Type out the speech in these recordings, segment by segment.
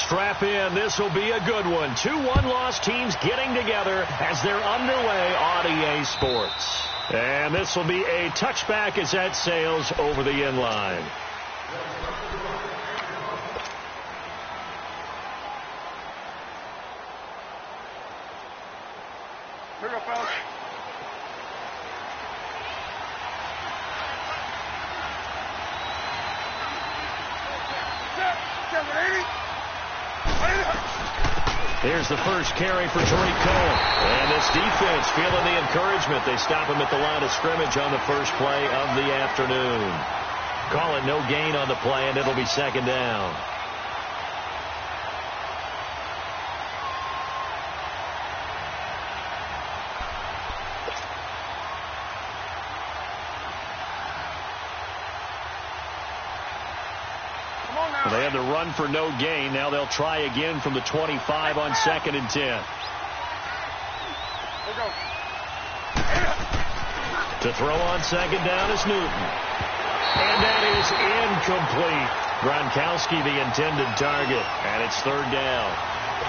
Strap in. This will be a good one. 2-1 loss teams getting together as they're underway on EA Sports. And this will be a touchback as that sails over the end line. Here we go, fellas. Here's the first carry for Tariq Cohen. And this defense feeling the encouragement. They stop him at the line of scrimmage on the first play of the afternoon. Call it no gain on the play, and it'll be second down. They had the run for no gain. Now they'll try again from the 25 on 2nd and 10. To throw on 2nd down is Newton. And that is incomplete. Gronkowski the intended target. And it's 3rd down.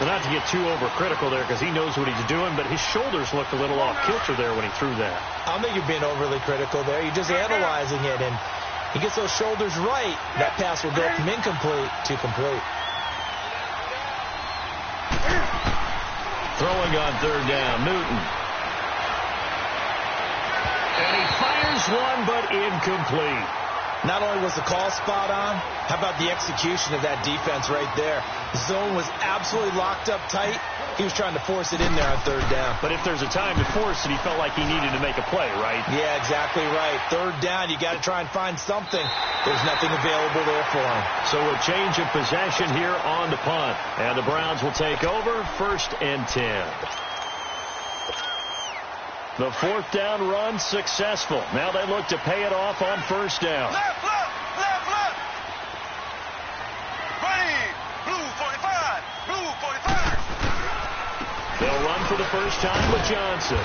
But not to get too overcritical there because he knows what he's doing, but his shoulders looked a little off kilter there when he threw that. I don't think you're being overly critical there. You're just analyzing it, and he gets those shoulders right, that pass will go from incomplete to complete. Throwing on 3rd down, Newton. And he fires one, but incomplete. Not only was the call spot on, how about the execution of that defense right there? The zone was absolutely locked up tight. He was trying to force it in there on 3rd down. But if there's a time to force it, he felt like he needed to make a play, right? Yeah, exactly right. 3rd down, you got to try and find something. There's nothing available there for him. So a change of possession here on the punt. And the Browns will take over 1st and 10. The 4th down run successful. Now they look to pay it off on 1st down. Left, left. Ready. Blue 45. Blue 45. They'll run for the first time with Johnson.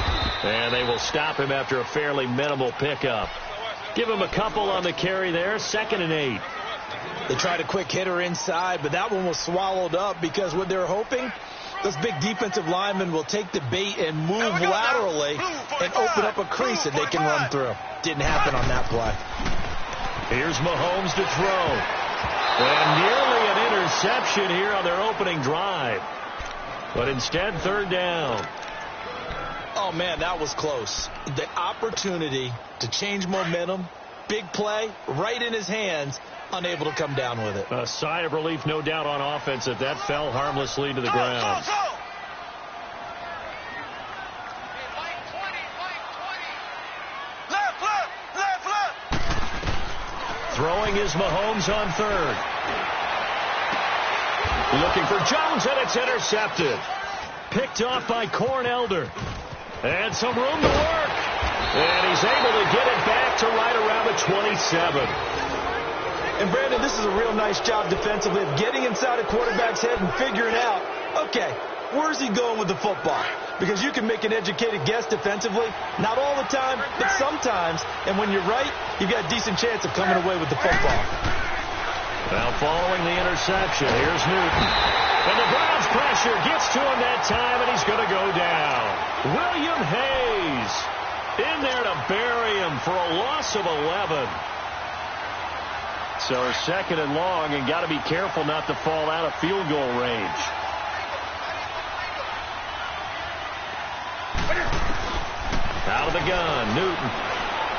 And they will stop him after a fairly minimal pickup. Give him a couple on the carry there. 2nd and 8. They tried a quick hitter inside, but that one was swallowed up because what they're hoping, those big defensive linemen will take the bait and move laterally and open up a crease that they can run through. Didn't happen on that play. Here's Mahomes to throw. And nearly an interception here on their opening drive. But instead, 3rd down. Oh, man, that was close. The opportunity to change momentum, big play, right in his hands, unable to come down with it. A sigh of relief, no doubt, on offense that that fell harmlessly to the ground. Left. Throwing is Mahomes on 3rd. Looking for Jones, and it's intercepted. Picked off by Corn Elder. And some room to work. And he's able to get it back to right around the 27. And, Brandon, this is a real nice job defensively of getting inside a quarterback's head and figuring out, okay, where's he going with the football? Because you can make an educated guess defensively. Not all the time, but sometimes. And when you're right, you've got a decent chance of coming away with the football. Now following the interception, here's Newton. And the Browns pressure gets to him that time, and he's going to go down. William Hayes in there to bury him for a loss of 11. So 2nd and long, and got to be careful not to fall out of field goal range. Out of the gun, Newton.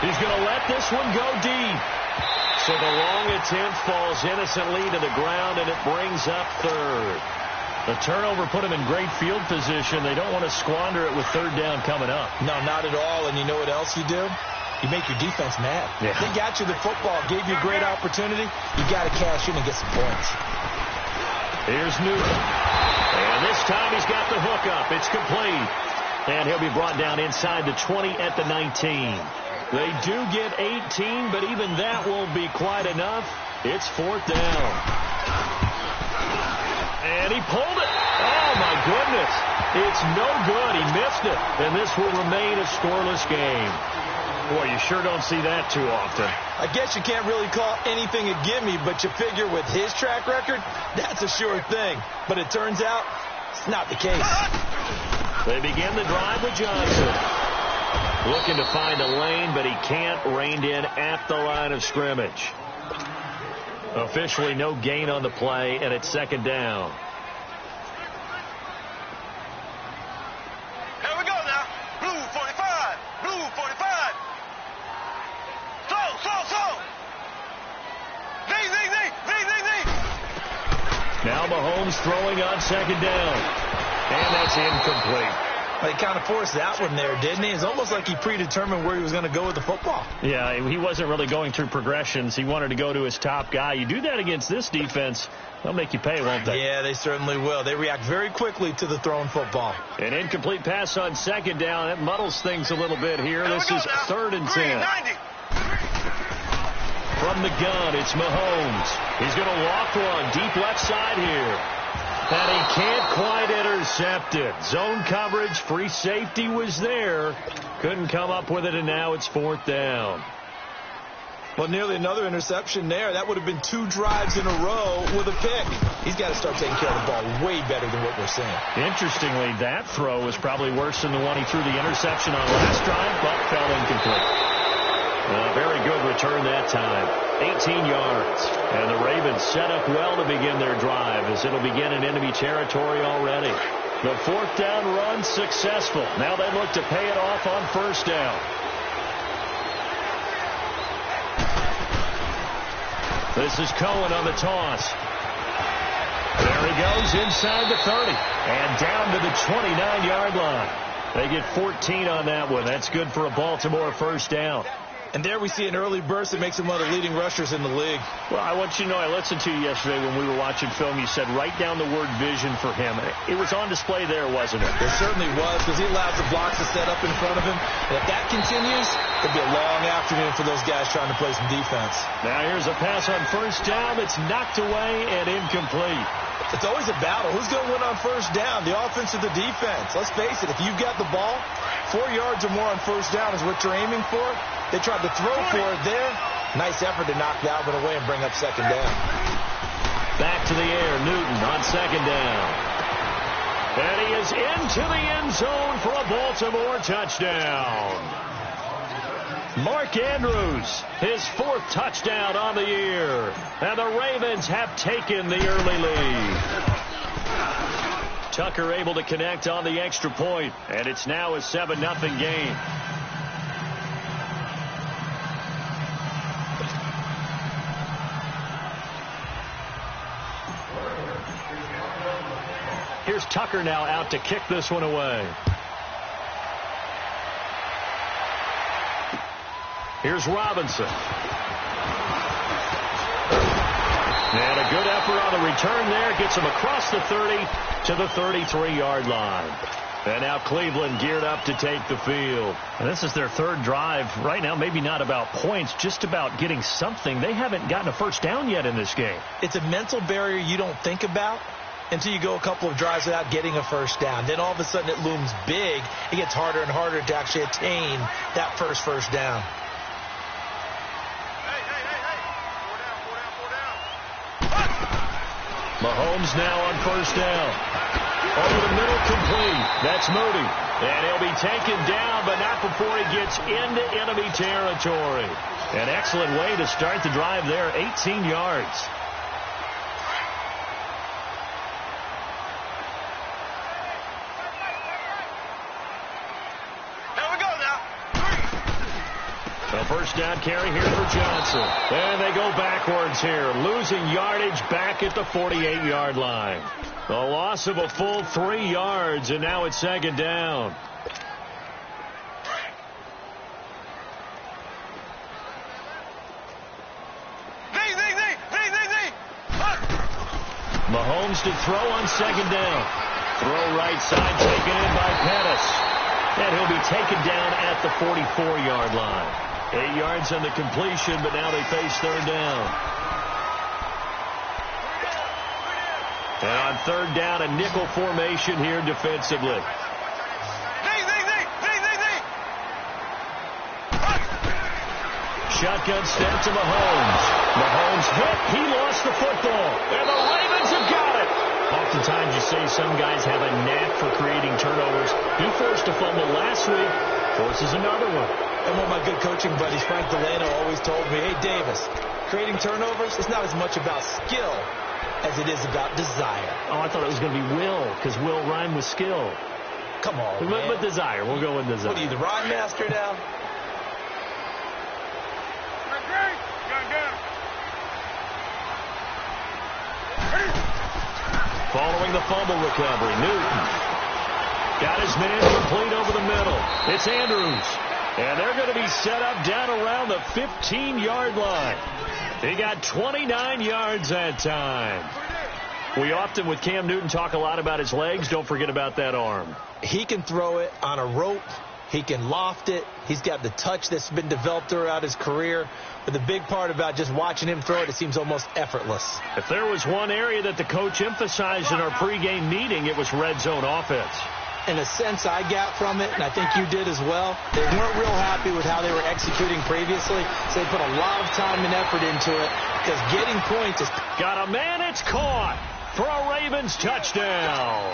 He's going to let this one go deep. So the long attempt falls innocently to the ground, and it brings up 3rd. The turnover put him in great field position. They don't want to squander it with 3rd down coming up. No, not at all. And you know what else you do? You make your defense mad. Yeah. They got you the football, gave you a great opportunity. You got to cash in and get some points. Here's Newton. And this time he's got the hook up. It's complete. And he'll be brought down inside the 20 at the 19. They do get 18, but even that won't be quite enough. It's 4th down. And he pulled it. Oh, my goodness. It's no good. He missed it. And this will remain a scoreless game. Boy, you sure don't see that too often. I guess you can't really call anything a gimme, but you figure with his track record, that's a sure thing. But it turns out it's not the case. They begin the drive with Johnson. Looking to find a lane, but he can't. Reined in at the line of scrimmage. Officially no gain on the play, and it's second down. Here we go now. Blue 45. Blue 45. Slow. Z. Now Mahomes throwing on second down. And that's incomplete. He kind of forced that one there, didn't he? It's almost like he predetermined where he was going to go with the football. Yeah, he wasn't really going through progressions. He wanted to go to his top guy. You do that against this defense, they'll make you pay, won't they? Yeah, they certainly will. They react very quickly to the thrown football. An incomplete pass on second down. It muddles things a little bit here. This is 3rd and 10. From the gun, it's Mahomes. He's going to walk one deep left side here. And he can't quite intercept it. Zone coverage, free safety was there. Couldn't come up with it, and now it's 4th down. Well, nearly another interception there. That would have been 2 drives in a row with a pick. He's got to start taking care of the ball way better than what we're seeing. Interestingly, that throw was probably worse than the one he threw the interception on last drive, but fell incomplete. Very good return that time. 18 yards. And the Ravens set up well to begin their drive as it'll begin in enemy territory already. The 4th down run successful. Now they look to pay it off on 1st down. This is Cohen on the toss. There he goes inside the 30 and down to the 29-yard line. They get 14 on that one. That's good for a Baltimore 1st down. And there we see an early burst that makes him one of the leading rushers in the league. Well, I want you to know, I listened to you yesterday when we were watching film. You said write down the word vision for him. It was on display there, wasn't it? It certainly was, because he allows the blocks to set up in front of him. And if that continues, it'll be a long afternoon for those guys trying to play some defense. Now here's a pass on 1st down. It's knocked away and incomplete. It's always a battle. Who's going to win on 1st down, the offense or the defense? Let's face it, if you've got the ball, 4 yards or more on 1st down is what you're aiming for. They tried to throw for it there. Nice effort to knock that one away and bring up 2nd down. Back to the air, Newton on 2nd down. And he is into the end zone for a Baltimore touchdown. Mark Andrews, his 4th touchdown on the year. And the Ravens have taken the early lead. Tucker able to connect on the extra point, and it's now a 7-0 game. Here's Tucker now out to kick this one away. Here's Robinson. And a good effort on the return there. Gets him across the 30 to the 33-yard line. And now Cleveland geared up to take the field. And this is their 3rd drive. Right now, maybe not about points, just about getting something. They haven't gotten a 1st down yet in this game. It's a mental barrier you don't think about until you go a couple of drives without getting a 1st down. Then all of a sudden it looms big. It gets harder and harder to actually attain that first down. Mahomes now on 1st down. Over the middle, complete. That's Moody. And he'll be taken down, but not before he gets into enemy territory. An excellent way to start the drive there, 18 yards. Here we go now. A 1st down carry here for Johnson. And they go backwards here, losing yardage back at the 48-yard line. A loss of a full 3 yards, and now it's 2nd down. Mahomes to throw on 2nd down. Throw right side, taken in by Pettis. And he'll be taken down at the 44-yard line. 8 yards on the completion, but now they face 3rd down. And on 3rd down, a nickel formation here defensively. shotgun snap to Mahomes. Mahomes hit. He lost the football. And the Ravens have got it. Oftentimes you say some guys have a knack for creating turnovers. He forced a fumble last week. Forces another one. And one of my good coaching buddies, Frank Delano, always told me, hey, Davis, creating turnovers is not as much about skill as it is about desire. Oh, I thought it was going to be will, because will rhyme with skill. Come on, man. But desire. We'll go with desire. What are you, the rhyme master now? Following the fumble recovery, Newton got his man complete over the middle. It's Andrews. And they're going to be set up down around the 15-yard line. He got 29 yards that time. We often, with Cam Newton, talk a lot about his legs. Don't forget about that arm. He can throw it on a rope. He can loft it. He's got the touch that's been developed throughout his career. But the big part about just watching him throw it, it seems almost effortless. If there was one area that the coach emphasized in our pregame meeting, it was red zone offense. In a sense, I got from it, and I think you did as well, they weren't real happy with how they were executing previously, so they put a lot of time and effort into it, because getting points is... Got a man, it's caught for a Ravens touchdown.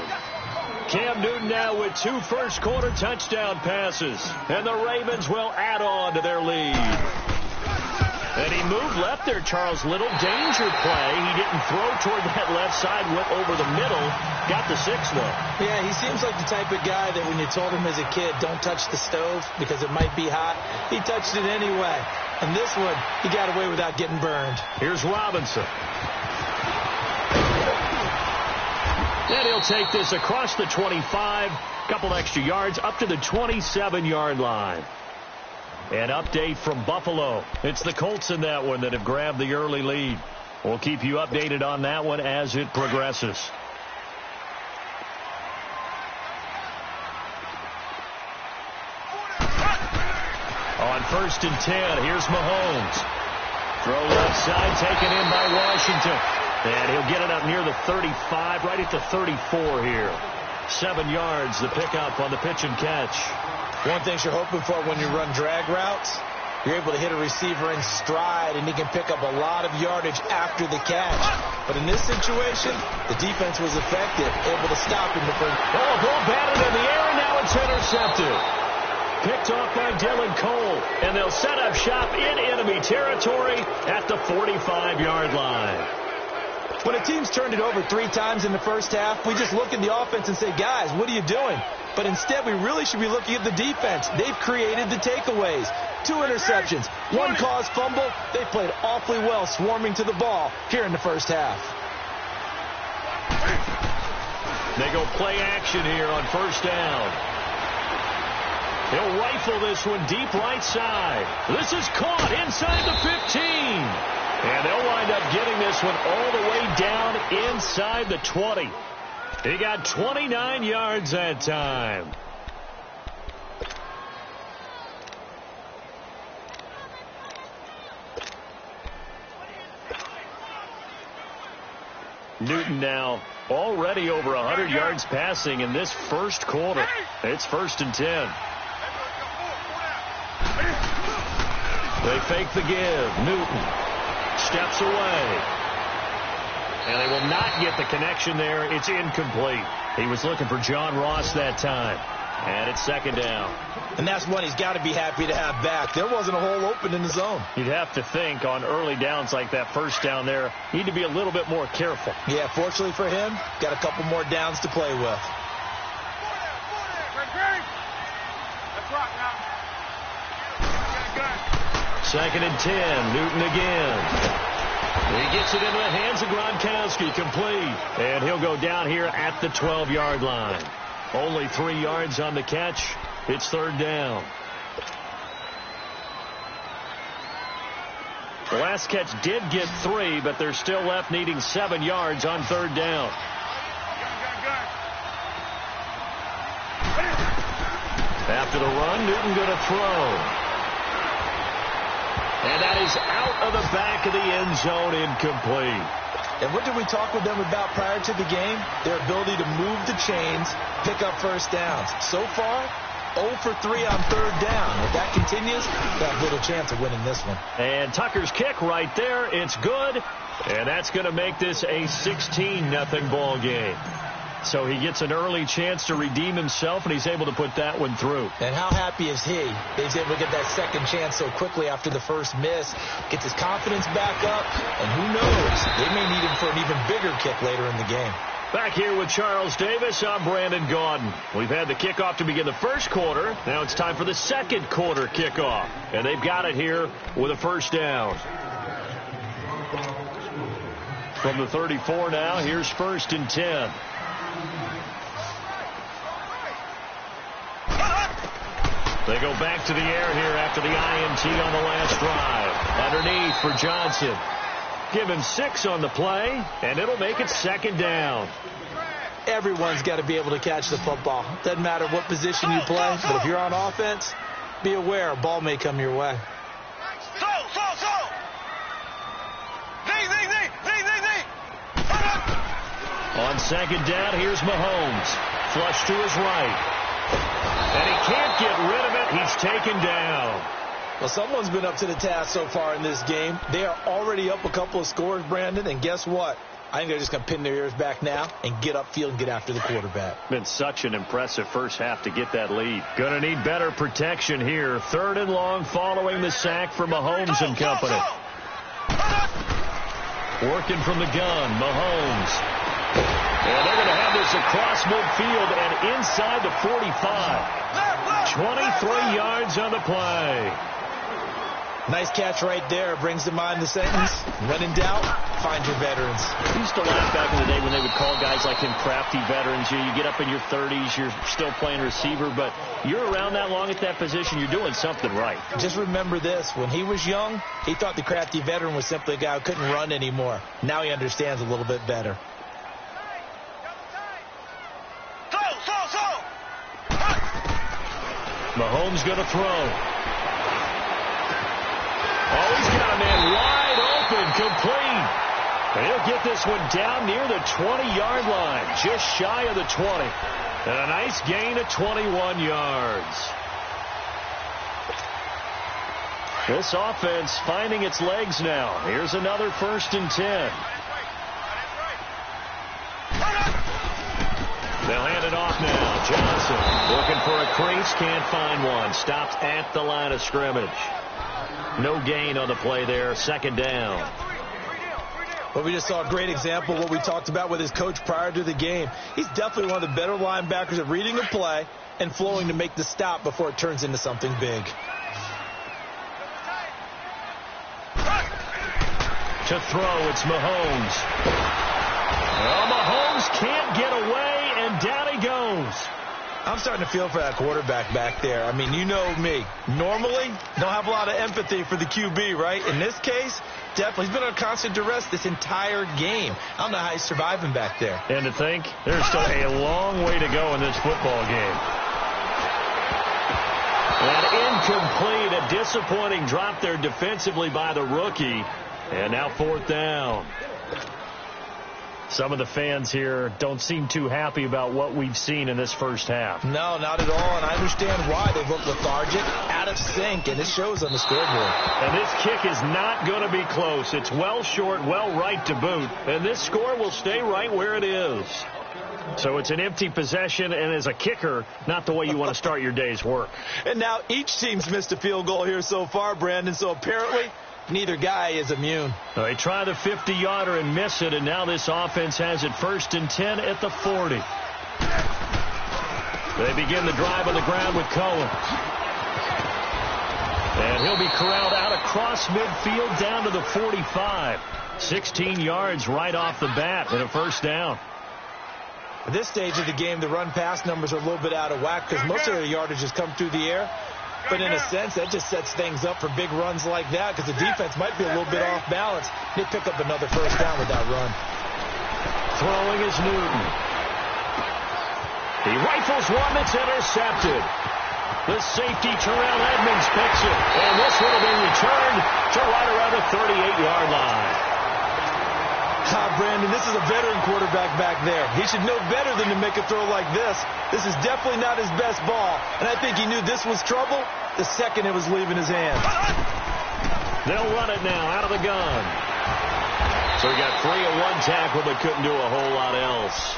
Cam Newton now with 2 first-quarter touchdown passes, and the Ravens will add on to their lead. And he moved left there, Charles. Little danger play. He didn't throw toward that left side, went over the middle, got the 6, though. Yeah, he seems like the type of guy that when you told him as a kid, don't touch the stove because it might be hot, he touched it anyway. And this one, he got away without getting burned. Here's Robinson. And he'll take this across the 25, couple extra yards, up to the 27-yard line. An update from Buffalo. It's the Colts in that one that have grabbed the early lead. We'll keep you updated on that one as it progresses. On 1st and 10, here's Mahomes. Throw left side, taken in by Washington. And he'll get it up near the 35, right at the 34 here. 7 yards, the pickup on the pitch and catch. One thing you're hoping for when you run drag routes, you're able to hit a receiver in stride, and he can pick up a lot of yardage after the catch. But in this situation, the defense was effective, able to stop him before... Oh, ball batted in the air, and now it's intercepted. Picked off by Dylan Cole, and they'll set up shop in enemy territory at the 45-yard line. When a team's turned it over 3 times in the first half, we just look at the offense and say, guys, what are you doing? But instead, we really should be looking at the defense. They've created the takeaways. 2 interceptions, 1 caused fumble. They played awfully well swarming to the ball here in the first half. They go play action here on 1st down. He'll rifle this one deep right side. This is caught inside the 15. And they'll wind up getting this one all the way down inside the 20. He got 29 yards that time. Newton now already over 100 yards passing in this first quarter. It's 1st and 10. They fake the give. Newton steps away. And they will not get the connection there. It's incomplete. He was looking for John Ross that time. And it's 2nd down. And that's one he's got to be happy to have back. There wasn't a hole open in the zone. You'd have to think on early downs like that 1st down there, need to be a little bit more careful. Yeah, fortunately for him, got a couple more downs to play with. 2nd and 10. Newton again. He gets it into the hands of Gronkowski, complete. And he'll go down here at the 12-yard line. Only 3 yards on the catch. It's 3rd down. The last catch did get 3, but they're still left needing 7 yards on 3rd down. After the run, Newton going to throw. And that is out of the back of the end zone, incomplete. And what did we talk with them about prior to the game? Their ability to move the chains, pick up 1st downs. So far, 0 for 3 on third down. If that continues, they have little chance of winning this one. And Tucker's kick right there. It's good. And that's going to make this a 16-0 ball game. So he gets an early chance to redeem himself, and he's able to put that one through. And how happy is he? He's able to get that second chance so quickly after the first miss, gets his confidence back up, and who knows, they may need him for an even bigger kick later in the game. Back here with Charles Davis, I'm Brandon Gaudin. We've had the kickoff to begin the first quarter. Now it's time for the second quarter kickoff. And they've got it here with a first down. From the 34 now, here's 1st and 10. They go back to the air here after the INT on the last drive. Underneath for Johnson. Give him 6 on the play, and it'll make it 2nd down. Everyone's got to be able to catch the football. Doesn't matter what position you play, but if you're on offense, be aware a ball may come your way. On 2nd down, here's Mahomes. Flush to his right. And he can't get rid of it. He's taken down. Well, someone's been up to the task so far in this game. They are already up a couple of scores, Brandon, and guess what? I think they're just going to pin their ears back now and get upfield and get after the quarterback. Been such an impressive first half to get that lead. Going to need better protection here. 3rd and long following the sack for Mahomes and company. Working from the gun, Mahomes. And they're going to have this across midfield and inside the 45. 23 yards on the play. Nice catch right there. Brings to mind the sentence, when in doubt, find your veterans. I used to laugh back in the day when they would call guys like him crafty veterans. You get up in your 30s, you're still playing receiver, but you're around that long at that position, you're doing something right. Just remember this. When he was young, he thought the crafty veteran was simply a guy who couldn't run anymore. Now he understands a little bit better. Mahomes going to throw. Oh, he's got a man wide open, complete. And he'll get this one down near the 20-yard line, just shy of the 20. And a nice gain of 21 yards. This offense finding its legs now. Here's another 1st and 10. They'll hand it off now. Johnson looking for a crease, can't find one. Stopped at the line of scrimmage. No gain on the play there. 2nd down. Well, we just saw a great example of what we talked about with his coach prior to the game. He's definitely one of the better linebackers at reading a play and flowing to make the stop before it turns into something big. To throw, it's Mahomes. Well, Mahomes can't get away, and down he goes. I'm starting to feel for that quarterback back there. I mean, you know me. Normally, don't have a lot of empathy for the QB, right? In this case, definitely. He's been under constant duress this entire game. I don't know how he's surviving back there. And to think, there's still a long way to go in this football game. An incomplete, a disappointing drop there defensively by the rookie. And now 4th down. Some of the fans here don't seem too happy about what we've seen in this first half. No, not at all, and I understand why. They look lethargic, out of sync, and it shows on the scoreboard. And this kick is not going to be close. It's well short, well right to boot, and this score will stay right where it is. So it's an empty possession, and as a kicker, not the way you want to start your day's work. And now each team's missed a field goal here so far, Brandon, so apparently neither guy is immune. They try the 50-yarder and miss it, and now this offense has it 1st and 10 at the 40. They begin the drive on the ground with Cohen. And he'll be corralled out across midfield down to the 45. 16 yards right off the bat and a 1st down. At this stage of the game, the run-pass numbers are a little bit out of whack because most of their yardage has come through the air. But in a sense, that just sets things up for big runs like that because the defense might be a little bit off balance. They pick up another 1st down with that run. Throwing is Newton. He rifles one that's intercepted. The safety, Terrell Edmonds, picks it. And this one will be returned to right around the 38-yard line. Brandon, this is a veteran quarterback back there. He should know better than to make a throw like this. This is definitely not his best ball, and I think he knew this was trouble the second it was leaving his hands. They'll run it now out of the gun. So he got 3 on one tackle, but couldn't do a whole lot else.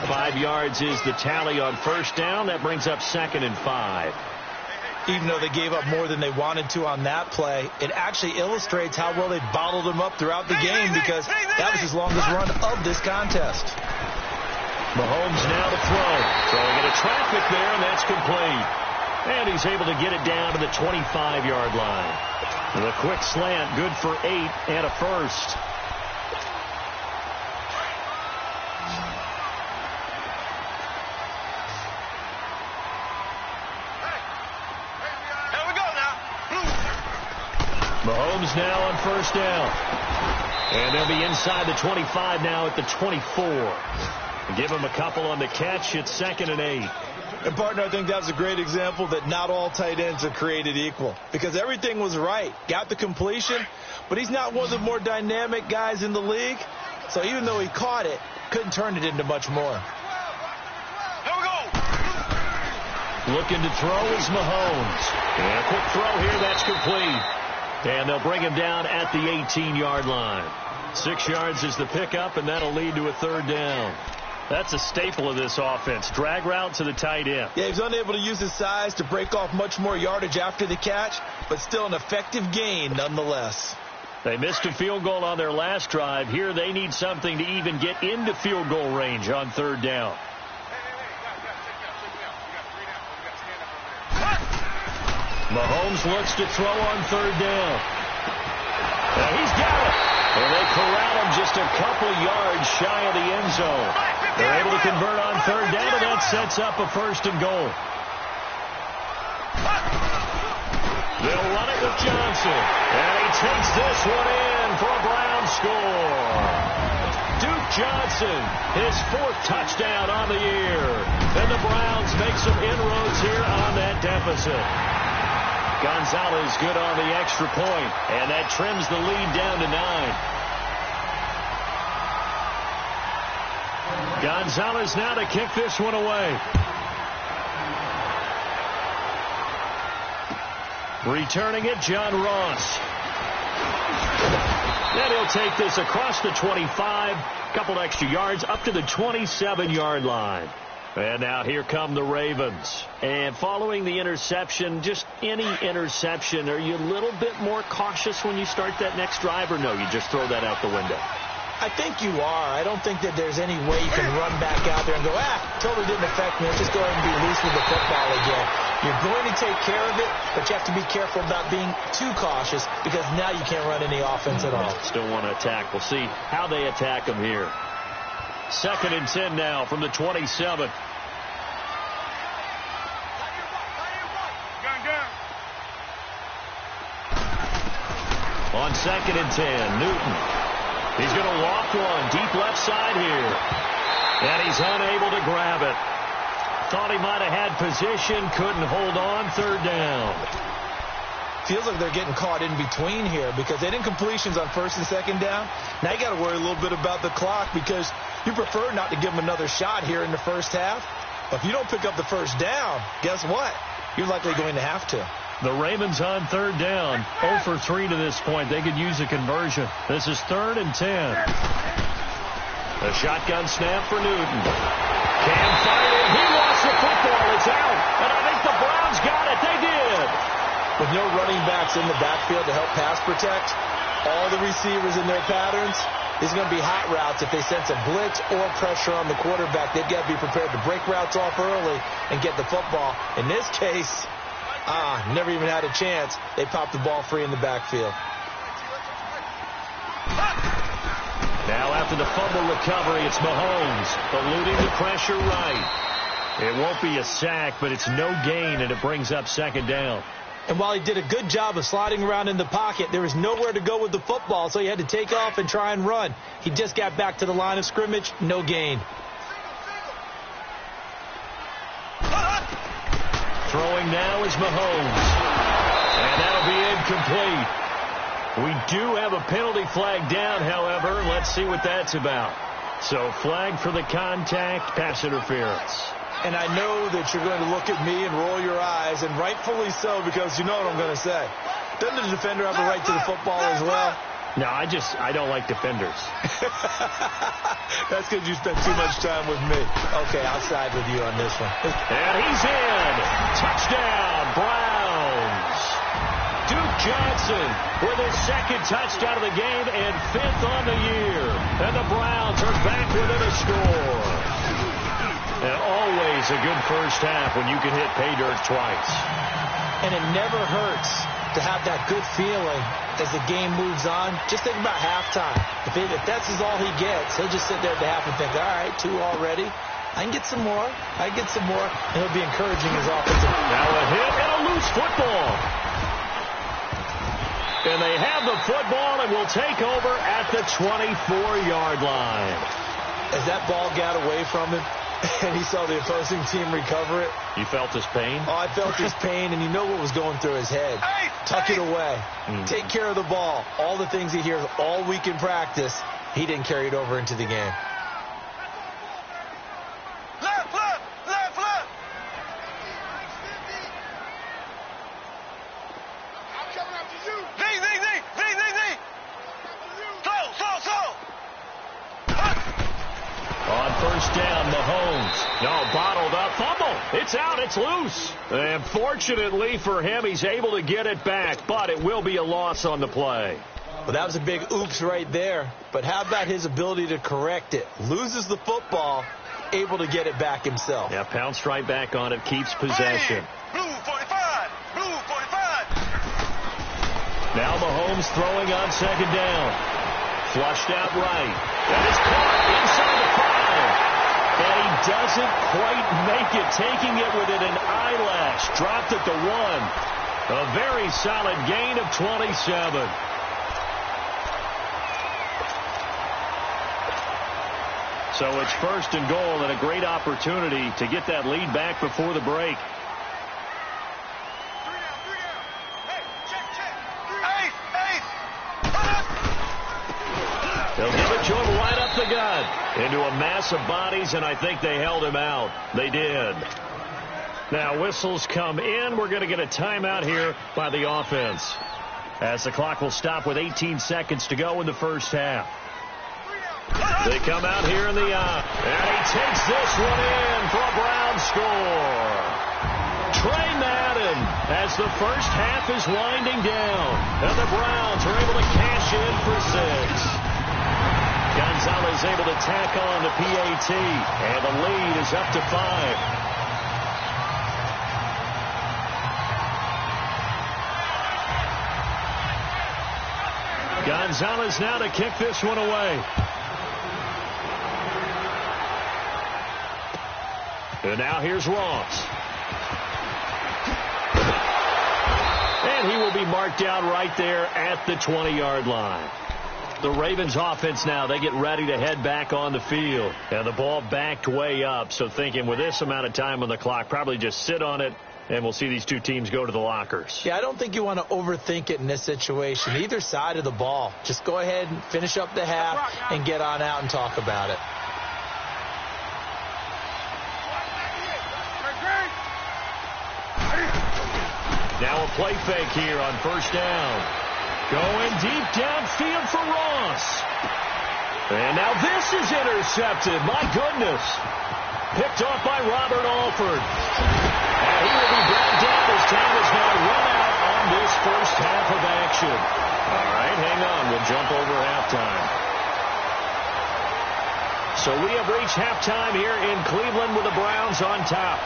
5 yards is the tally on first down. That brings up 2nd and 5. Even though they gave up more than they wanted to on that play, it actually illustrates how well they bottled him up throughout the game, because that was his longest run of this contest. Mahomes now to throw. Throwing into traffic there, and that's complete. And he's able to get it down to the 25-yard line. The quick slant, good for 8 and a first. Mahomes now on first down. And they'll be inside the 25 now at the 24. Give him a couple on the catch. It's 2nd and 8. And, partner, I think that's a great example that not all tight ends are created equal, because everything was right. Got the completion, but he's not one of the more dynamic guys in the league. So even though he caught it, couldn't turn it into much more. Looking to throw is Mahomes. And a quick throw here, that's complete. And they'll bring him down at the 18-yard line. 6 yards is the pickup, and that'll lead to a 3rd down. That's a staple of this offense. Drag route to the tight end. Yeah, he's unable to use his size to break off much more yardage after the catch, but still an effective gain nonetheless. They missed a field goal on their last drive. Here they need something to even get into field goal range on 3rd down. Mahomes looks to throw on 3rd down. And he's got it. And they corral him just a couple yards shy of the end zone. They're able to convert on 3rd down, and that sets up a 1st and goal. They'll run it with Johnson. And he takes this one in for a Brown score. Duke Johnson, his 4th touchdown on the year. And the Browns make some inroads here on that deficit. Gonzalez good on the extra point, and that trims the lead down to 9. Gonzalez now to kick this one away. Returning it, John Ross. Then he'll take this across the 25, couple extra yards up to the 27-yard line. And now here come the Ravens. And following the interception, just any interception, are you a little bit more cautious when you start that next drive, or no, you just throw that out the window? I think you are. I don't think that there's any way you can run back out there and go, totally didn't affect me. Let's just go ahead and be loose with the football again. You're going to take care of it, but you have to be careful about being too cautious, because now you can't run any offense at all. Still want to attack. We'll see how they attack them here. 2nd and 10 now from the 27. On 2nd and 10, Newton. He's going to walk one deep left side here. And he's unable to grab it. Thought he might have had position, couldn't hold on. 3rd down. Feels like they're getting caught in between here, because they didn't completions on 1st and 2nd down. Now you got to worry a little bit about the clock, because you prefer not to give them another shot here in the first half. But if you don't pick up the 1st down, guess what? You're likely going to have to. The Ravens on 3rd down, 0 for 3 to this point. They could use a conversion. This is 3rd and 10. A shotgun snap for Newton. Cam fired it. He lost the football. It's out. And I think the Browns got it. They did. With no running backs in the backfield to help pass protect, all the receivers in their patterns, these are going to be hot routes. If they sense a blitz or pressure on the quarterback, they've got to be prepared to break routes off early and get the football. In this case, never even had a chance. They popped the ball free in the backfield. Now after the fumble recovery, it's Mahomes eluding the pressure right. It won't be a sack, but it's no gain, and it brings up 2nd down. And while he did a good job of sliding around in the pocket, there was nowhere to go with the football, so he had to take off and try and run. He just got back to the line of scrimmage, no gain. Throwing now is Mahomes. And that'll be incomplete. We do have a penalty flag down, however. Let's see what that's about. So flag for the contact, pass interference. And I know that you're going to look at me and roll your eyes, and rightfully so, because you know what I'm going to say. Doesn't the defender have a right to the football as well? No, I don't like defenders. That's because you spent too much time with me. Okay, I'll side with you on this one. And he's in. Touchdown, Browns. Duke Johnson with his second touchdown of the game and 5th on the year. And the Browns are back within a score. And always a good first half when you can hit pay dirt twice. And it never hurts to have that good feeling as the game moves on. Just think about halftime. If that's all he gets, he'll just sit there at the half and think, all right, 2 already. I can get some more. I can get some more. And he'll be encouraging his offensive. Now a hit and a loose football. And they have the football and will take over at the 24-yard line. As that ball got away from him, and he saw the opposing team recover it. You felt his pain? Oh, I felt his pain, and you know what was going through his head. Tuck it away. Take care of the ball. All the things he hears all week in practice, he didn't carry it over into the game. Left, left, left, left. I'm coming after you. Knee. Slow. On first down, Mahomes. No, bottled up. Fumble. It's out. It's loose. And fortunately for him, he's able to get it back, but it will be a loss on the play. Well, that was a big oops right there. But how about his ability to correct it? Loses the football, able to get it back himself. Yeah, pounced right back on it, keeps possession. Blue 45. Now Mahomes throwing on second down. Flushed out right. And it's caught inside the 5. And he doesn't quite make it, taking it within an eyelash. Dropped at the 1. A very solid gain of 27. So it's first and goal and a great opportunity to get that lead back before the break. They'll give it to him right up the gut. Into a mass of bodies, and I think they held him out. They did. Now whistles come in. We're going to get a timeout here by the offense, as the clock will stop with 18 seconds to go in the first half. They come out here in the and he takes this one in for a Brown score. Trey Madden as the first half is winding down, and the Browns are able to cash in for 6. Gonzalez able to tack on the PAT, and the lead is up to 5. Gonzalez now to kick this one away. And now here's Ross. And he will be marked down right there at the 20-yard line. The Ravens offense now, they get ready to head back on the field. And the ball backed way up. So thinking with this amount of time on the clock, probably just sit on it, and we'll see these two teams go to the lockers. Yeah, I don't think you want to overthink it in this situation. Either side of the ball. Just go ahead and finish up the half and get on out and talk about it. Now a play fake here on first down. Going deep downfield for Ross. And now this is intercepted. My goodness. Picked off by Robert Alford. And he will be brought down as time is now run out on this first half of action. All right, hang on. We'll jump over halftime. So we have reached halftime here in Cleveland with the Browns on top.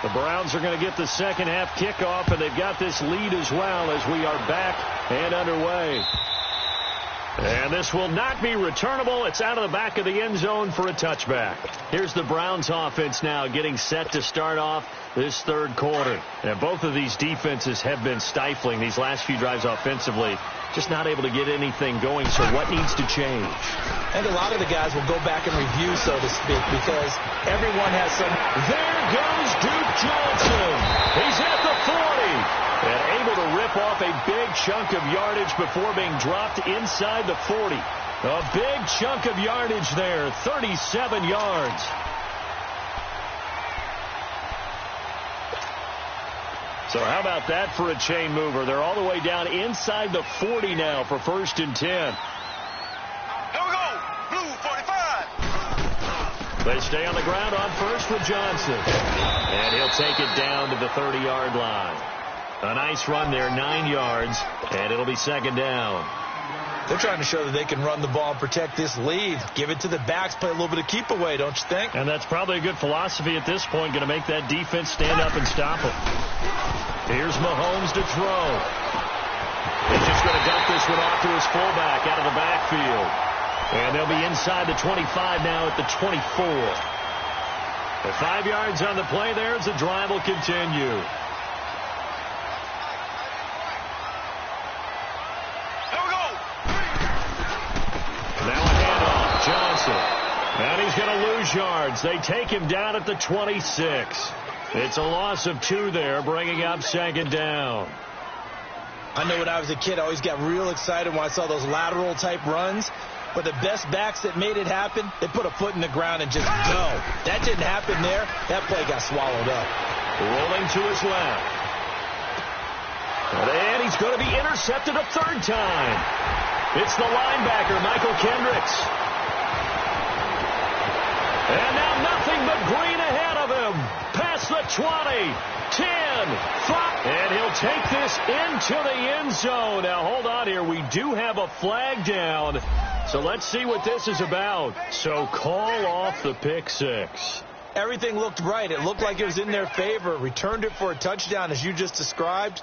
The Browns are going to get the second half kickoff, and they've got this lead as well as we are back and underway. And this will not be returnable. It's out of the back of the end zone for a touchback. Here's the Browns offense now getting set to start off this third quarter. And both of these defenses have been stifling these last few drives offensively. Just not able to get anything going. So what needs to change? I think a lot of the guys will go back and review, so to speak, because everyone has some. There goes Duke Johnson. He's at the 40. And able to rip off a big chunk of yardage before being dropped inside the 40. A big chunk of yardage there, 37 yards. So how about that for a chain mover? They're all the way down inside the 40 now for 1st and 10. Here we go. Blue 45. They stay on the ground on first with Johnson. And he'll take it down to the 30-yard line. A nice run there, 9 yards, and it'll be 2nd down. They're trying to show that they can run the ball and protect this lead. Give it to the backs, play a little bit of keep away, don't you think? And that's probably a good philosophy at this point, going to make that defense stand up and stop them. Here's Mahomes to throw. He's just going to dump this one off to his fullback out of the backfield. And they'll be inside the 25 now at the 24. The 5 yards on the play there as the drive will continue. And he's going to lose yards. They take him down at the 26. It's a loss of 2 there, bringing up 2nd down. I know when I was a kid, I always got real excited when I saw those lateral-type runs. But the best backs that made it happen, they put a foot in the ground and just go. That didn't happen there. That play got swallowed up. Rolling to his left. And he's going to be intercepted a 3rd time. It's the linebacker, Michael Kendricks. And now nothing but green ahead of him. Past the 20, 10, 5. And he'll take this into the end zone. Now, hold on here. We do have a flag down. So let's see what this is about. So call off the pick 6. Everything looked right. It looked like it was in their favor. Returned it for a touchdown, as you just described.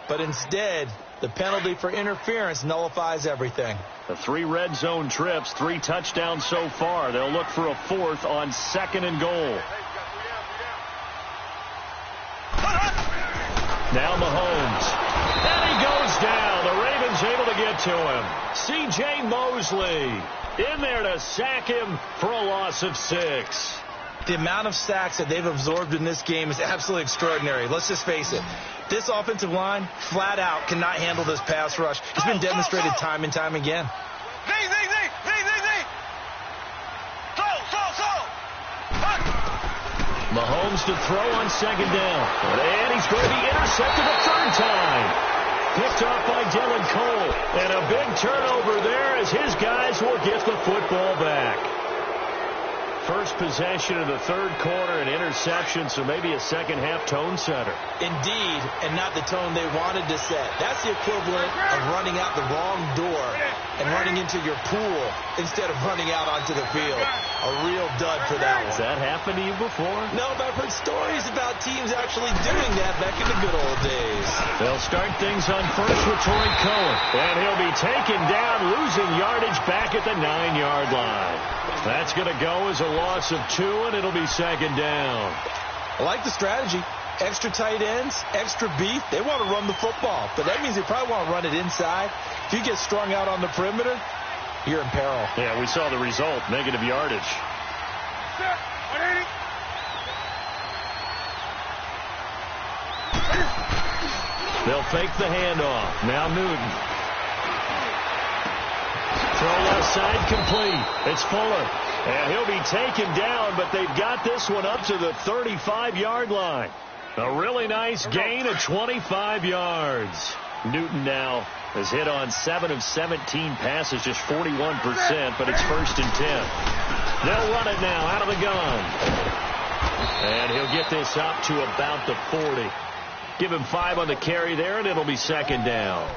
But instead, the penalty for interference nullifies everything. The 3 red zone trips, 3 touchdowns so far. They'll look for a 4th on 2nd and goal. Now Mahomes. And he goes down. The Ravens able to get to him. C.J. Mosley in there to sack him for a loss of 6. The amount of sacks that they've absorbed in this game is absolutely extraordinary. Let's just face it. This offensive line, flat out, cannot handle this pass rush. It's been demonstrated time and time again. Mahomes to throw on 2nd down. And he's going to be intercepted a 3rd time. Picked off by Dylan Cole. And a big turnover there as his guys will get the football back. First possession of the 3rd quarter, an interception, so maybe a second-half tone setter. Indeed, and not the tone they wanted to set. That's the equivalent of running out the wrong door and running into your pool instead of running out onto the field. A real dud for that one. Has that happened to you before? No, but I've heard stories about teams actually doing that back in the good old days. They'll start things on first with Troy Cohen. And he'll be taken down, losing yardage back at the 9-yard line. That's going to go as a loss of 2, and it'll be 2nd down. I like the strategy. Extra tight ends, extra beef. They want to run the football, but that means they probably want to run it inside. If you get strung out on the perimeter, you're in peril. Yeah, we saw the result, negative yardage. They'll fake the handoff. Now Newton. Throw left side complete. It's Fuller. And he'll be taken down, but they've got this one up to the 35-yard line. A really nice gain of 25 yards. Newton now has hit on 7 of 17 passes, just 41%, but it's 1st and 10. They'll run it now out of the gun. And he'll get this up to about the 40. Give him 5 on the carry there, and it'll be 2nd down.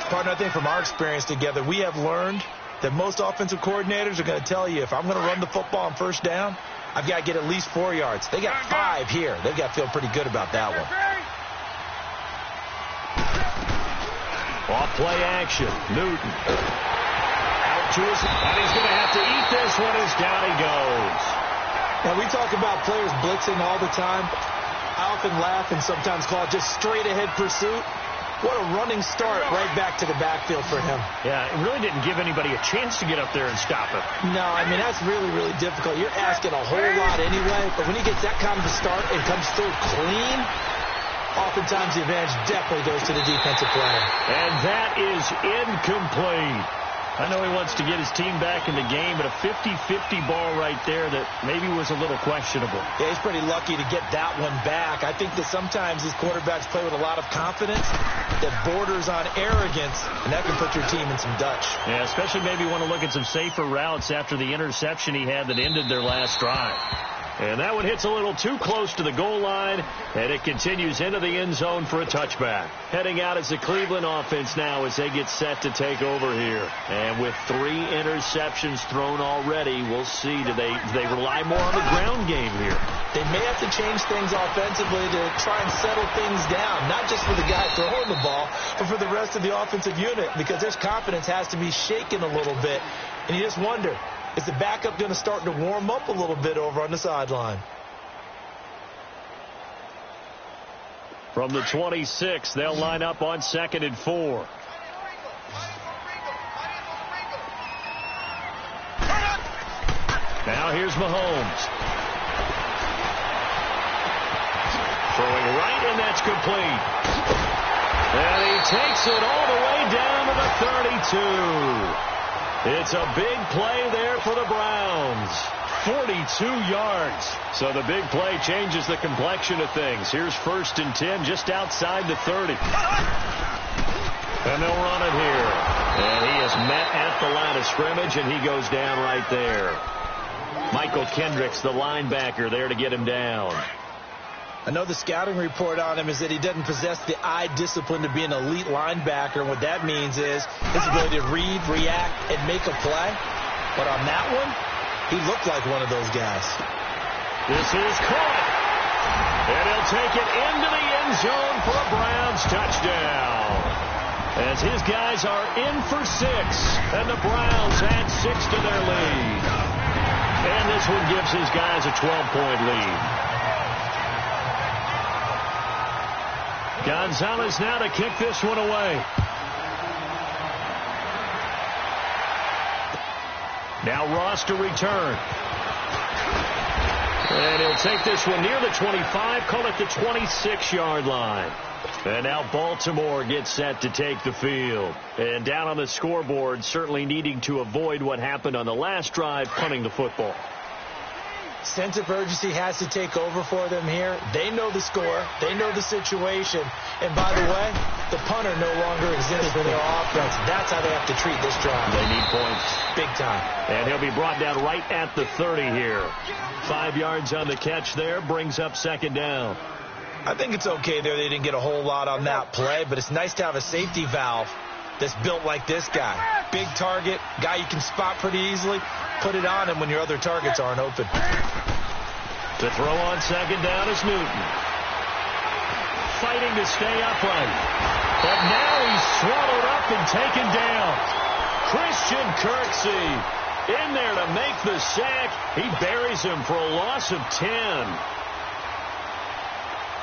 Partner, I think from our experience together, we have learned that most offensive coordinators are going to tell you, if I'm going to run the football on 1st down, I've got to get at least 4 yards. They got 5 here. They've got to feel pretty good about that one. Off play action. Newton. to his, and he's going to have to eat this one as down he goes. Now, we talk about players blitzing all the time. I often laugh and sometimes call it just straight-ahead pursuit. What a running start right back to the backfield for him. Yeah, it really didn't give anybody a chance to get up there and stop him. No, I mean, that's really, really difficult. You're asking a whole lot anyway, but when he gets that kind of a start and comes through clean, oftentimes the advantage definitely goes to the defensive player. And that is incomplete. I know he wants to get his team back in the game, but a 50-50 ball right there that maybe was a little questionable. Yeah, he's pretty lucky to get that one back. I think that sometimes these quarterbacks play with a lot of confidence that borders on arrogance, and that can put your team in some Dutch. Yeah, especially maybe want to look at some safer routes after the interception he had that ended their last drive. And that one hits a little too close to the goal line, and it continues into the end zone for a touchback. Heading out is the Cleveland offense now as they get set to take over here. And with 3 interceptions thrown already, we'll see. Do they rely more on the ground game here? They may have to change things offensively to try and settle things down, not just for the guy throwing the ball, but for the rest of the offensive unit, because their confidence has to be shaken a little bit. And you just wonder, is the backup going to start to warm up a little bit over on the sideline? From the 26, they'll line up on 2nd and 4. Now here's Mahomes. Throwing right, and that's complete. And he takes it all the way down to the 32. It's a big play there for the Browns. 42 yards. So the big play changes the complexion of things. Here's 1st and 10 just outside the 30. And they'll run it here. And he is met at the line of scrimmage, and he goes down right there. Michael Kendricks, the linebacker, there to get him down. I know the scouting report on him is that he doesn't possess the eye discipline to be an elite linebacker. And what that means is his ability to read, react, and make a play. But on that one, he looked like one of those guys. This is caught. And he'll take it into the end zone for a Browns touchdown. As his guys are in for 6. And the Browns add 6 to their lead. And this one gives his guys a 12-point lead. Gonzalez now to kick this one away. Now Ross to return. And he'll take this one near the 25, call it the 26-yard line. And now Baltimore gets set to take the field. And down on the scoreboard, certainly needing to avoid what happened on the last drive, punting the football. Sense of urgency has to take over for them here. They know the score. They know the situation. And by the way, the punter no longer exists for their offense. That's how they have to treat this drive. They need points. Big time. And he'll be brought down right at the 30 here. 5 yards on the catch there. Brings up 2nd down. I think it's okay there. They didn't get a whole lot on that play, but it's nice to have a safety valve that's built like this guy. Big target, guy you can spot pretty easily. Put it on him when your other targets aren't open. To throw on 2nd down is Newton. Fighting to stay upright. But now he's swallowed up and taken down. Christian Kirksey in there to make the sack. He buries him for a loss of 10.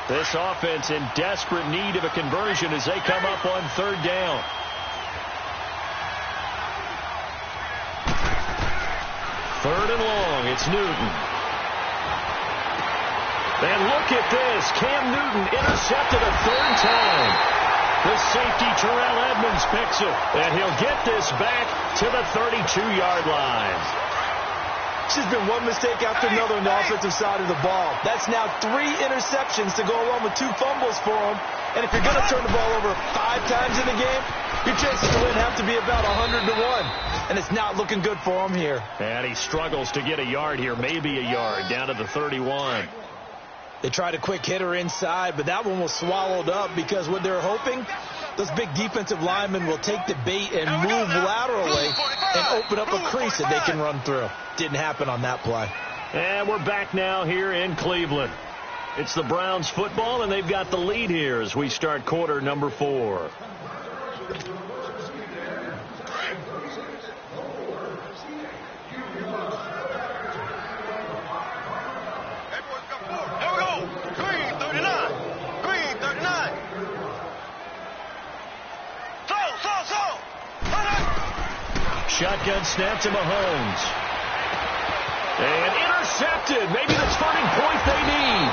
This offense in desperate need of a conversion as they come up on 3rd down. Third and long, it's Newton. And look at this. Cam Newton intercepted a 3rd time. The safety, Terrell Edmonds, picks it. And he'll get this back to the 32-yard line. This has been one mistake after another on the offensive side of the ball. That's now 3 interceptions to go along with 2 fumbles for him. And if you're going to turn the ball over 5 times in the game, your chances to win have to be about 100 to 1. And it's not looking good for him here. And he struggles to get a yard here, maybe a yard, down to the 31. They tried a quick hitter inside, but that one was swallowed up because what they're hoping, those big defensive linemen will take the bait and move laterally and open up a crease that they can run through. Didn't happen on that play. And we're back now here in Cleveland. It's the Browns football, and they've got the lead here as we start quarter number 4. shotgun snap to Mahomes. And intercepted. Maybe the turning point they need.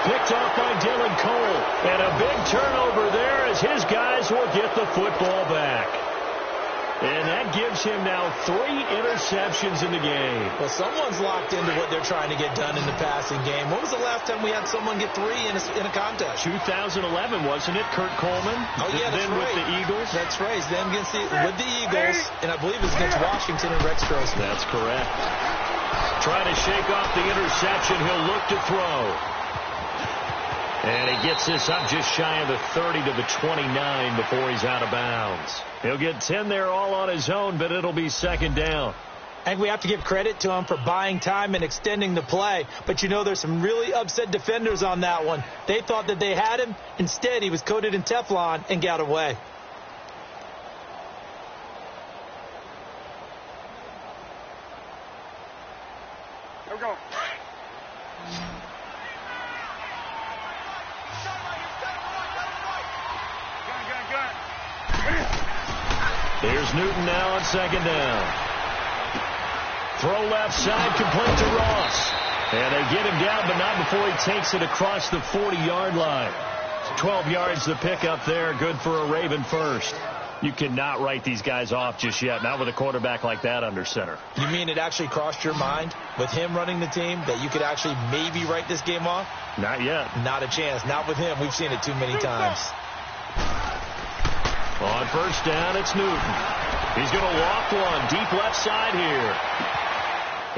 Picked off by Dylan Cole. And a big turnover there as his guys will get the football back. And that gives him now 3 interceptions in the game. Well, someone's locked into what they're trying to get done in the passing game. When was the last time we had someone get 3 in a contest? 2011, wasn't it? Kurt Coleman. Oh, yeah, that's then right. with the Eagles. That's right. Then with the Eagles, and I believe it's against Washington and Rex Grossman. That's correct. Trying to shake off the interception. He'll look to throw. And he gets this up just shy of the 30 to the 29 before he's out of bounds. He'll get 10 there all on his own, but it'll be second down. And we have to give credit to him for buying time and extending the play. But, you know, there's some really upset defenders on that one. They thought that they had him. Instead, he was coated in Teflon and got away. Here we go. Here's Newton now on second down. Throw left side, complete to Ross. And they get him down, but not before he takes it across the 40-yard line. 12 yards to pick up there, good for a Raven first. You cannot write these guys off just yet, not with a quarterback like that under center. You mean it actually crossed your mind with him running the team that you could actually maybe write this game off? Not yet. Not a chance. Not with him. We've seen it too many times. On first down, it's Newton. He's going to loft one deep left side here.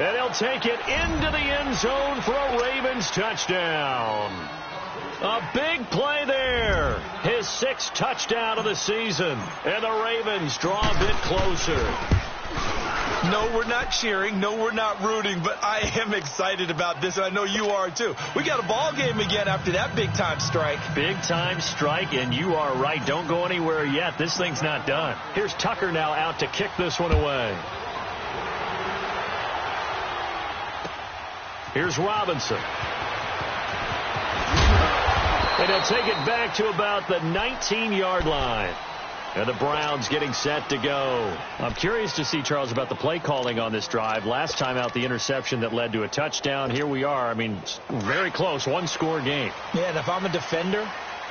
And he'll take it into the end zone for a Ravens touchdown. A big play there. His 6th touchdown of the season. And the Ravens draw a bit closer. No, we're not cheering. No, we're not rooting. But I am excited about this, and I know you are too. We got a ball game again after that big-time strike. Big-time strike, and you are right. Don't go anywhere yet. This thing's not done. Here's Tucker now out to kick this one away. Here's Robinson. And he'll take it back to about the 19-yard line. And the Browns getting set to go. I'm curious to see, Charles, about the play calling on this drive. Last time out, the interception that led to a touchdown. Here we are. I mean, very close. 1-score game. Yeah, and if I'm a defender,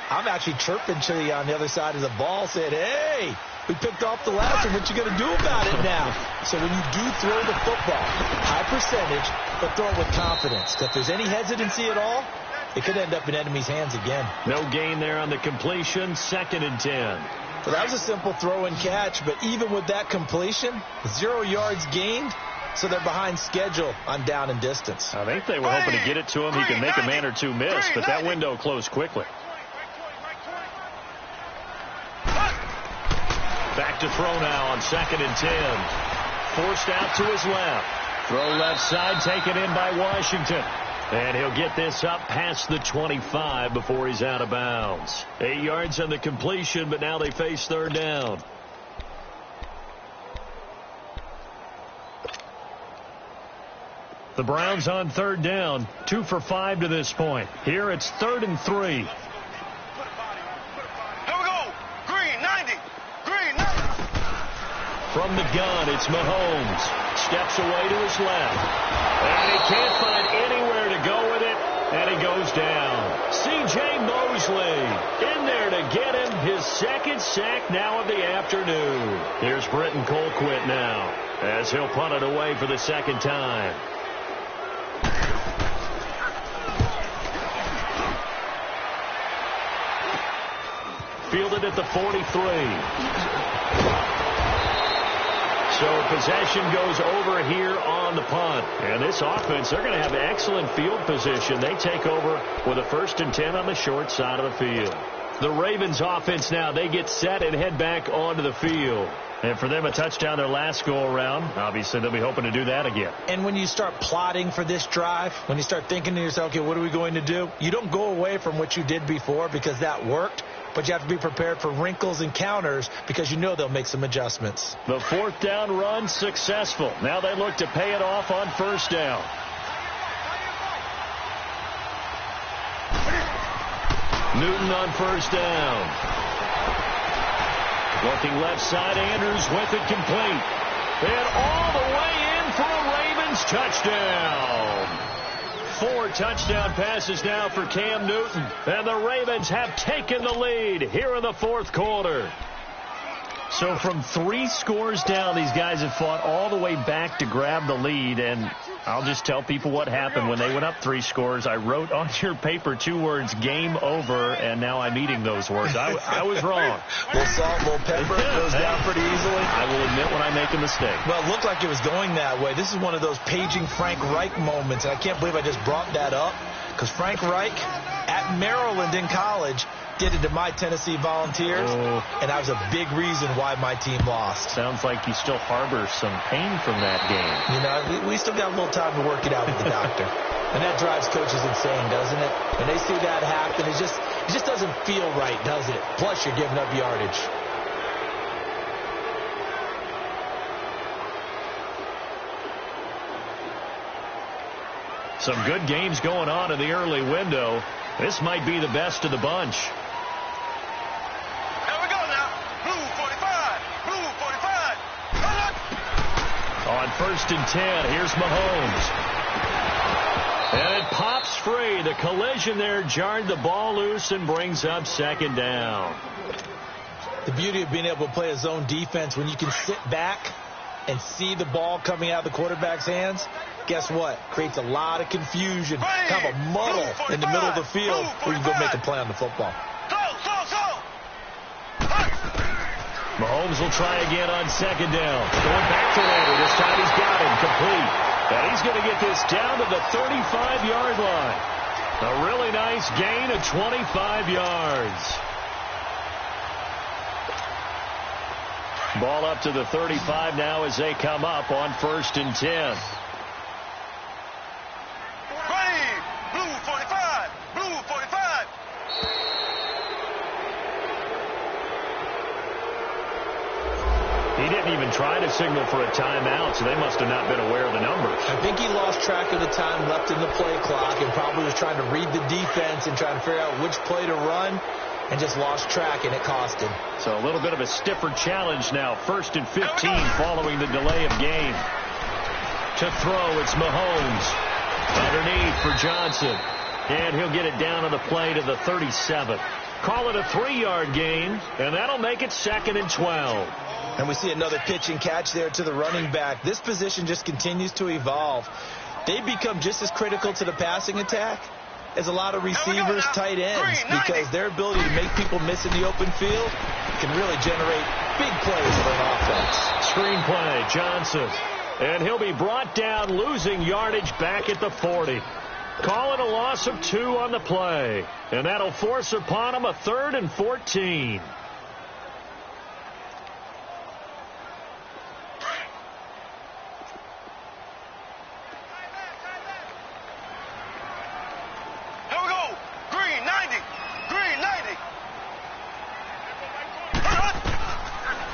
I'm actually chirping to you on the other side of the ball, saying, hey, we picked off the last one. What you going to do about it now? So when you do throw the football, high percentage, but throw it with confidence. If there's any hesitancy at all, it could end up in enemy's hands again. No gain there on the completion. 2nd and 10. Well, that was a simple throw and catch, but even with that completion, 0 yards gained, so they're behind schedule on down and distance. I think they were hoping to get it to him. He can make a man or two miss, but that window closed quickly. Back to throw now on 2nd and 10. Forced out to his left. Throw left side taken in by Washington. And he'll get this up past the 25 before he's out of bounds. 8 yards on the completion, but now they face 3rd down. The Browns on 3rd down, 2 for 5 to this point. Here it's 3rd and 3. Here we go. Green 90. Green 90. From the gun, it's Mahomes. Steps away to his left. And he can't find anywhere to go with it, and he goes down. C.J. Mosley in there to get him his 2nd sack now of the afternoon. Here's Britton Colquitt now as he'll punt it away for the 2nd time. Fielded at the 43. So possession goes over here on the punt. And this offense, they're going to have excellent field position. They take over with a 1st and 10 on the short side of the field. The Ravens offense now, they get set and head back onto the field. And for them, a touchdown their last go-around. Obviously, they'll be hoping to do that again. And when you start plotting for this drive, when you start thinking to yourself, okay, what are we going to do? You don't go away from what you did before because that worked. But you have to be prepared for wrinkles and counters because you know they'll make some adjustments. The 4th down run successful. Now they look to pay it off on 1st down. Newton on 1st down. Looking left side, Andrews with it complete. And all the way in for a Ravens touchdown. 4 touchdown passes now for Cam Newton. And the Ravens have taken the lead here in the fourth quarter. So from 3 scores down, these guys have fought all the way back to grab the lead. And I'll just tell people what happened when they went up 3 scores. I wrote on your paper 2 words, game over, and now I'm eating those words. I was wrong. Little salt, little pepper, it goes down pretty easily. I will admit when I make a mistake. Well, it looked like it was going that way. This is one of those paging Frank Reich moments, and I can't believe I just brought that up, because Frank Reich at Maryland in college did it to my Tennessee Volunteers, and that was a big reason why my team lost. Sounds like you still harbor some pain from that game. You know, we still got a little time to work it out with the doctor. And that drives coaches insane, doesn't it? When they see that happen, it just doesn't feel right, does it? Plus, you're giving up yardage. Some good games going on in the early window. This might be the best of the bunch. On 1st and 10, here's Mahomes. And it pops free. The collision there jarred the ball loose and brings up 2nd down. The beauty of being able to play a zone defense when you can sit back and see the ball coming out of the quarterback's hands, guess what? Creates a lot of confusion, kind of a muddle in the middle of the field where you can go make a play on the football. Mahomes will try again on 2nd down. Going back to Lander. This time he's got him complete. And he's going to get this down to the 35-yard line. A really nice gain of 25 yards. Ball up to the 35 now as they come up on 1st and 10. Blue 45. Blue 45. He didn't even try to signal for a timeout, so they must have not been aware of the numbers. I think he lost track of the time left in the play clock and probably was trying to read the defense and trying to figure out which play to run and just lost track, and it cost him. So a little bit of a stiffer challenge now. 1st and 15 following the delay of game. To throw, it's Mahomes. Underneath for Johnson. And he'll get it down on the play to the 37. Call it a 3-yard gain, and that'll make it 2nd and 12. And we see another pitch and catch there to the running back. This position just continues to evolve. They become just as critical to the passing attack as a lot of receivers, tight ends, because their ability to make people miss in the open field can really generate big plays for an offense. Screenplay, Johnson. And he'll be brought down, losing yardage back at the 40. Call it a loss of 2 on the play. And that'll force upon him a 3rd and 14.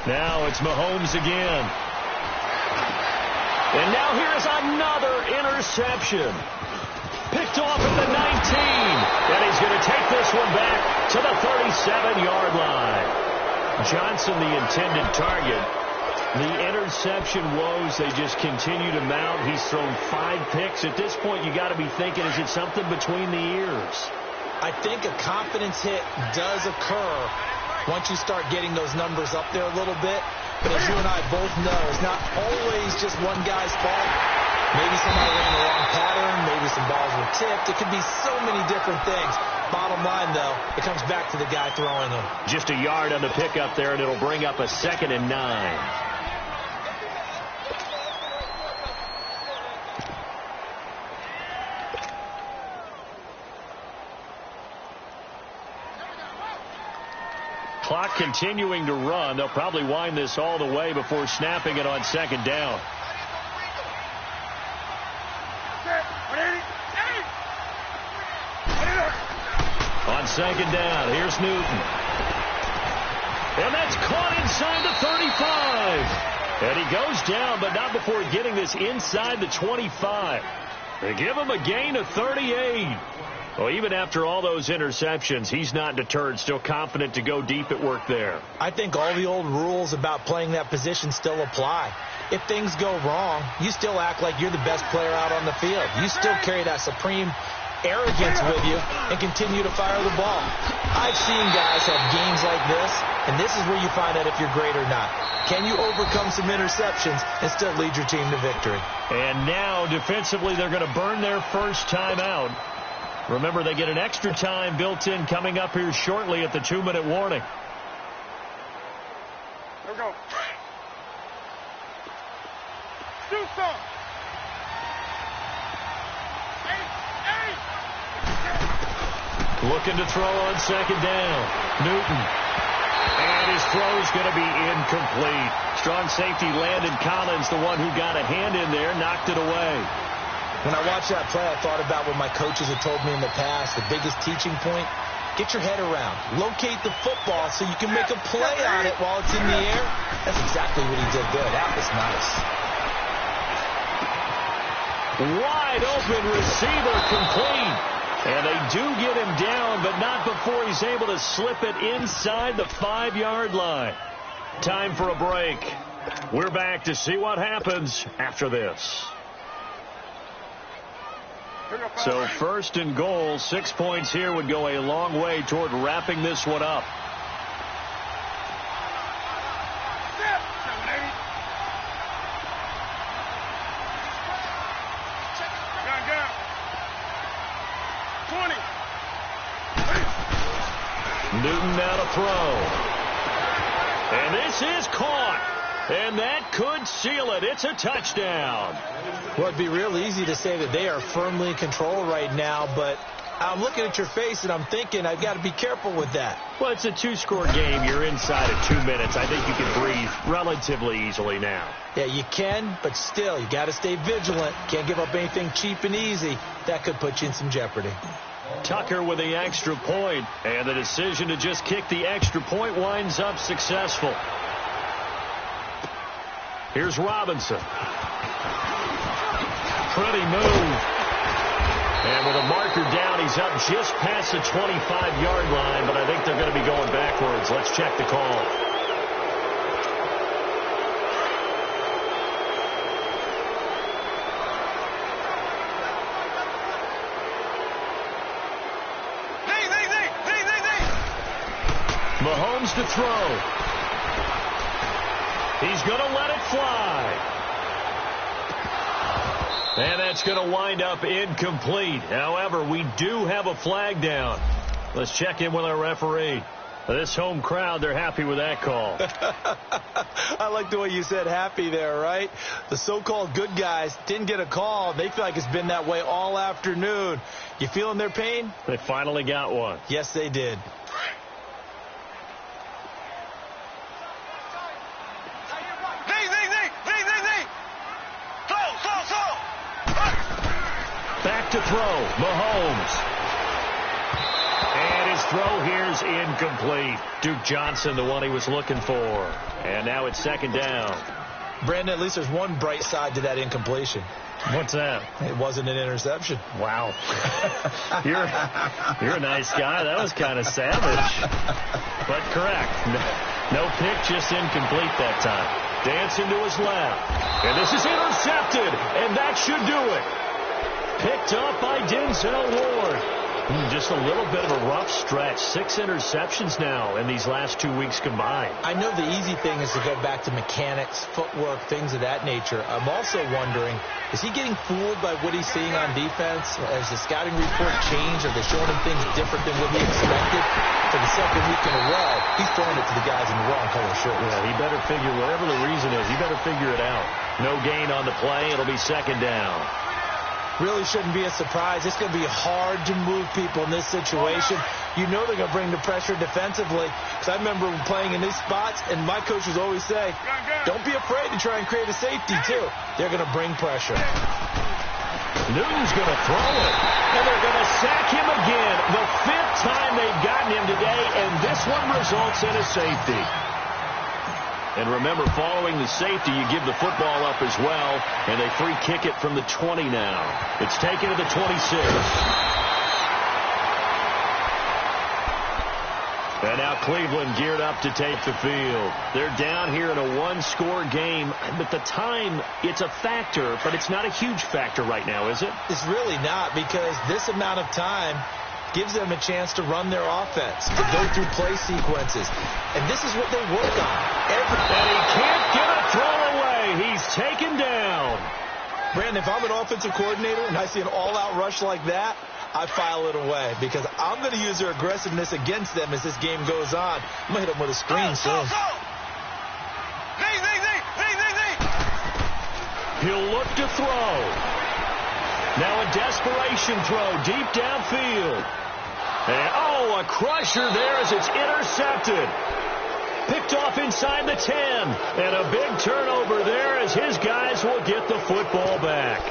Now it's Mahomes again. And now here's another interception. Picked off at the 19. And he's going to take this one back to the 37-yard line. Johnson, the intended target. The interception woes, they just continue to mount. He's thrown 5 picks. At this point, you got to be thinking, is it something between the ears? I think a confidence hit does occur once you start getting those numbers up there a little bit. But as you and I both know, it's not always just one guy's fault. Maybe somebody ran the wrong pattern. Maybe some balls were tipped. It could be so many different things. Bottom line, though, it comes back to the guy throwing them. Just a yard on the pickup there, and it'll bring up a 2nd and 9. Clock continuing to run. They'll probably wind this all the way before snapping it on 2nd down. On 2nd down, here's Newton. And that's caught inside the 35. And he goes down, but not before getting this inside the 25. They give him a gain of 38. Well, even after all those interceptions, he's not deterred, still confident to go deep at work there. I think all the old rules about playing that position still apply. if things go wrong, you still act like you're the best player out on the field. You still carry that supreme arrogance with you and continue to fire the ball. I've seen guys have games like this, and this is where you find out if you're great or not. Can you overcome some interceptions and still lead your team to victory? And now, defensively, they're going to burn their first timeout. Remember, they get an extra time built in coming up here shortly at the 2-minute warning. Here we go. Do some. Looking to throw on second down. Newton. And his throw's going to be incomplete. Strong safety Landon Collins, the one who got a hand in there, knocked it away. When I watched that play, I thought about what my coaches had told me in the past. The biggest teaching point, get your head around. Locate the football so you can make a play on it while it's in the air. That's exactly what he did there. That was nice. Wide open receiver, complete. And they do get him down, but not before he's able to slip it inside the 5-yard line. Time for a break. We're back to see what happens after this. So 1st and goal, 6 points here would go a long way toward wrapping this one up. Newton now to throw. And this is caught. And that could seal it. It's a touchdown. Well, it'd be real easy to say that they are firmly in control right now, but I'm looking at your face and I'm thinking I've got to be careful with that. Well, it's a 2-score game. You're inside of 2 minutes. I think you can breathe relatively easily now. Yeah, you can, but still, you got to stay vigilant. Can't give up anything cheap and easy. That could put you in some jeopardy. Tucker with the extra point, and the decision to just kick the extra point winds up successful. Here's Robinson. Pretty move. And with a marker down, he's up just past the 25-yard line, but I think they're going to be going backwards. Let's check the call. Mahomes to throw. He's going to let it fly. And that's going to wind up incomplete. However, we do have a flag down. Let's check in with our referee. This home crowd, they're happy with that call. I like the way you said happy there, right? The so-called good guys didn't get a call. They feel like it's been that way all afternoon. You feeling their pain? They finally got one. Yes, they did. Back to throw, Mahomes. And his throw here's incomplete. Duke Johnson, the one he was looking for. And now it's second down. Brandon, at least there's one bright side to that incompletion. What's that? It wasn't an interception. Wow. You're a nice guy. That was kind of savage. But correct. No pick, just incomplete that time. Dancing to his left. And this is intercepted. And that should do it. Picked up by Denzel Ward. Just a little bit of a rough stretch. 6 interceptions now in these last 2 weeks combined. I know the easy thing is to go back to mechanics, footwork, things of that nature. I'm also wondering, is he getting fooled by what he's seeing on defense? Has the scouting report changed? Are they showing him things different than what he expected? For the second week in a row, he's throwing it to the guys in the wrong color shirts. Yeah, he better figure, whatever the reason is, he better figure it out. No gain on the play. It'll be second down. Really shouldn't be a surprise. It's going to be hard to move people in this situation. You know they're going to bring the pressure defensively. Because I remember playing in these spots, and my coaches always say, don't be afraid to try and create a safety, too. They're going to bring pressure. Newton's going to throw it. And they're going to sack him again. The 5th time they've gotten him today, and this one results in a safety. And remember, following the safety, you give the football up as well, and they free kick it from the 20 now. It's taken to the 26. And now Cleveland geared up to take the field. They're down here in a one-score game. But the time, it's a factor, but it's not a huge factor right now, is it? It's really not, because this amount of time gives them a chance to run their offense, to go through play sequences. And this is what they work on. And he can't get a throw away. He's taken down. Brandon, if I'm an offensive coordinator and I see an all-out rush like that, I file it away, because I'm going to use their aggressiveness against them as this game goes on. I'm going to hit them with a screen soon. He'll look to throw. Now a desperation throw deep downfield. And, a crusher there as it's intercepted. Picked off inside the 10. And a big turnover there as his guys will get the football back.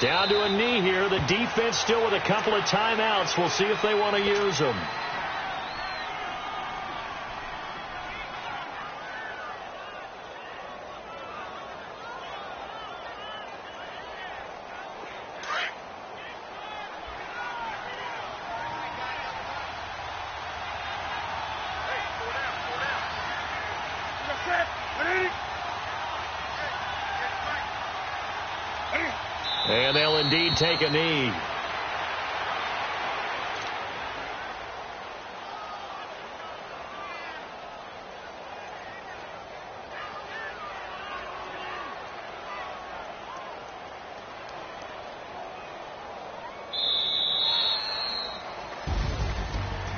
Down to a knee here. The defense still with a couple of timeouts. We'll see if they want to use them. And they'll indeed take a knee.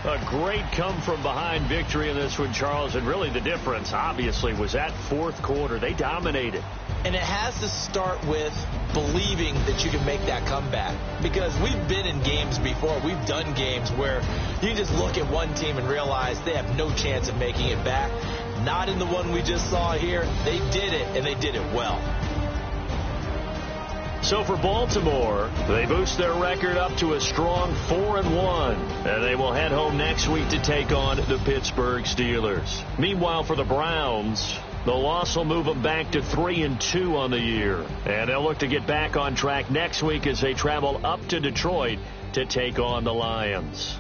A great come-from-behind victory in this one, Charles. And really the difference, obviously, was that fourth quarter. They dominated. And it has to start with believing that you can make that comeback. Because we've been in games before. We've done games where you just look at one team and realize they have no chance of making it back. Not in the one we just saw here. They did it, and they did it well. So for Baltimore, they boost their record up to a strong 4-1. And they will head home next week to take on the Pittsburgh Steelers. Meanwhile, for the Browns, the loss will move them back to 3-2 on the year. And they'll look to get back on track next week as they travel up to Detroit to take on the Lions.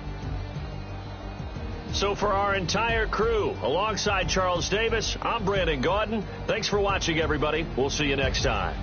So for our entire crew, alongside Charles Davis, I'm Brandon Gaudin. Thanks for watching, everybody. We'll see you next time.